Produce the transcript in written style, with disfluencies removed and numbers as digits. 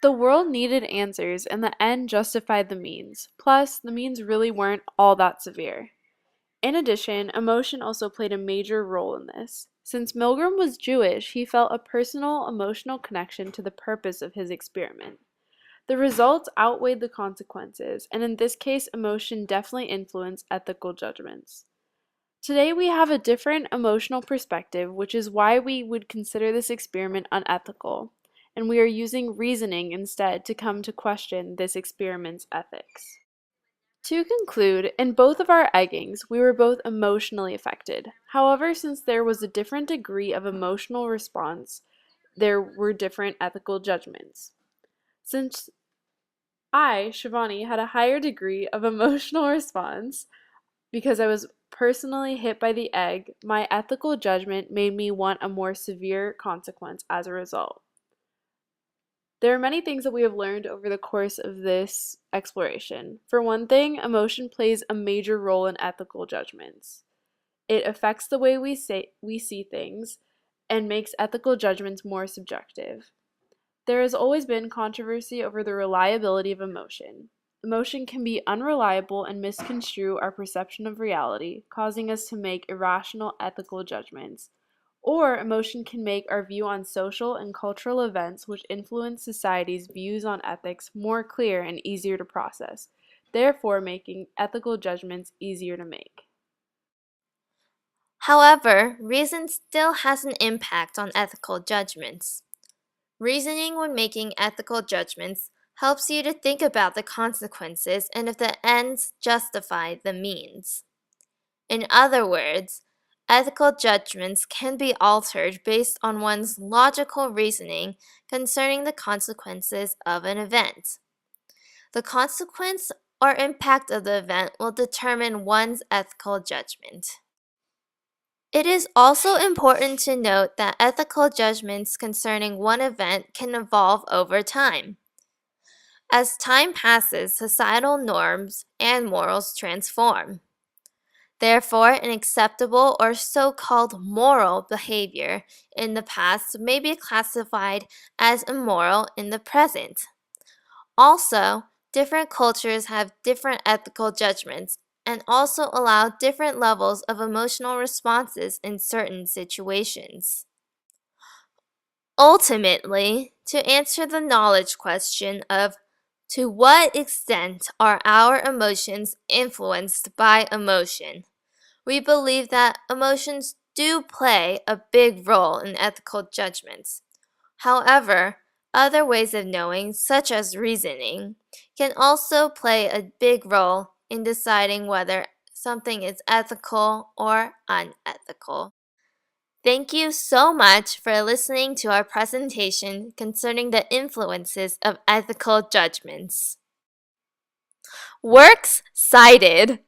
The world needed answers, and the end justified the means. Plus, the means really weren't all that severe. In addition, emotion also played a major role in this. Since Milgram was Jewish, he felt a personal, emotional connection to the purpose of his experiment. The results outweighed the consequences, and in this case, emotion definitely influenced ethical judgments. Today, we have a different emotional perspective, which is why we would consider this experiment unethical, and we are using reasoning instead to come to question this experiment's ethics. To conclude, in both of our eggings, we were both emotionally affected. However, since there was a different degree of emotional response, there were different ethical judgments. Since I, Shivani, had a higher degree of emotional response because I was personally hit by the egg, my ethical judgment made me want a more severe consequence as a result. There are many things that we have learned over the course of this exploration. For one thing, emotion plays a major role in ethical judgments. It affects the way we see things and makes ethical judgments more subjective. There has always been controversy over the reliability of emotion. Emotion can be unreliable and misconstrue our perception of reality, causing us to make irrational ethical judgments. Or emotion can make our view on social and cultural events which influence society's views on ethics more clear and easier to process, therefore making ethical judgments easier to make. However, reason still has an impact on ethical judgments. Reasoning when making ethical judgments helps you to think about the consequences and if the ends justify the means. In other words, ethical judgments can be altered based on one's logical reasoning concerning the consequences of an event. The consequence or impact of the event will determine one's ethical judgment. It is also important to note that ethical judgments concerning one event can evolve over time. As time passes, societal norms and morals transform. Therefore, an acceptable or so-called moral behavior in the past may be classified as immoral in the present. Also, different cultures have different ethical judgments and also allow different levels of emotional responses in certain situations. Ultimately, to answer the knowledge question of to what extent are our emotions influenced by emotion, we believe that emotions do play a big role in ethical judgments. However, other ways of knowing, such as reasoning, can also play a big role in deciding whether something is ethical or unethical. Thank you so much for listening to our presentation concerning the influences of ethical judgments. Works cited.